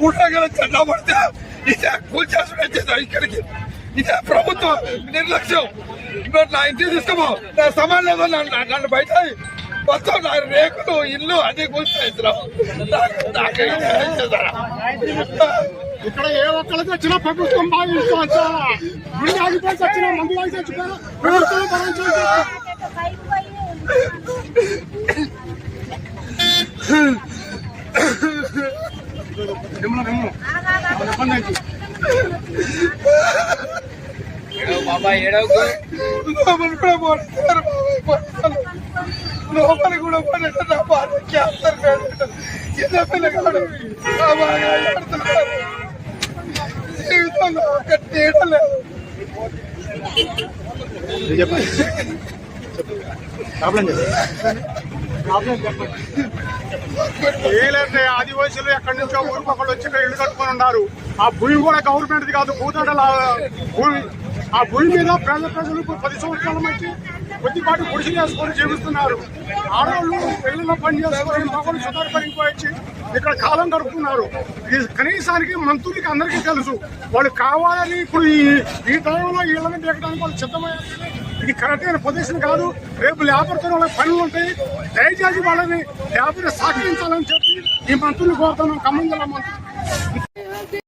ఊటగల చందా పడితే ఇదే కూల్చేసుకుని ఇక్కడికి ఇదే ప్రభుత్వం నిర్లక్ష్యం. ఇప్పుడు నా ఇంటికి తీసుకోమో నా సమాన్ లేదు నన్ను బయట మొత్తం నా రేకులు ఇల్లు అన్ని కూల్చేస్తున్నాం. ఇక్కడ ఏ ఒక్కరికి వచ్చినా ప్రభుత్వం భావించవచ్చు. గుడి ఆగిపోయి వచ్చినా మందు ఆగి చచ్చిపోయినా ప్రభుత్వం భరించాలి. లోపలి కూడా పడట నా భార్య క్యాన్సర్ పేషెంట్ చిన్న పిల్లగాడు బాగా ఆడుతున్నారు. జీవితంలో ఒక తేడా లేదు. ఏలంటే ఆదివాసులు ఎక్కడి నుంచో ఊరికొకళ్ళు వచ్చి ఇల్లు కట్టుకొని ఉన్నారు. ఆ భూమి కూడా గవర్నమెంట్ కాదు, భూతాడల భూమి. ఆ భూమి మీద ప్రజలు 10 సంవత్సరాల మధ్య కొద్దిపాటు గుడిసెలు వేసుకొని జీవిస్తున్నారు. ఆడవాళ్ళు ఇళ్లలో పని చేసుకొని మగవాళ్ళు సుధారపడిపోయి ఇక్కడ కాలం గడుపుతున్నారు. ఇది కనీసానికి మంత్రులకి అందరికీ తెలుసు. వాళ్ళు కావాలని ఇప్పుడు ఈ టైంలో ఇళ్లను దిగడానికి వాళ్ళు సిద్ధమయ్యారు. ఇది కరెక్ట్ అయిన పొజిషన్ కాదు. రేపు లేబర్తో వాళ్ళకి పనులు ఉంటాయి. దయచేసి వాళ్ళని లేబర్ సహకరించాలని చెప్పి ఈ మంత్రులు కోరుతున్నాం. ఖమ్మం జిల్లా మంత్రులు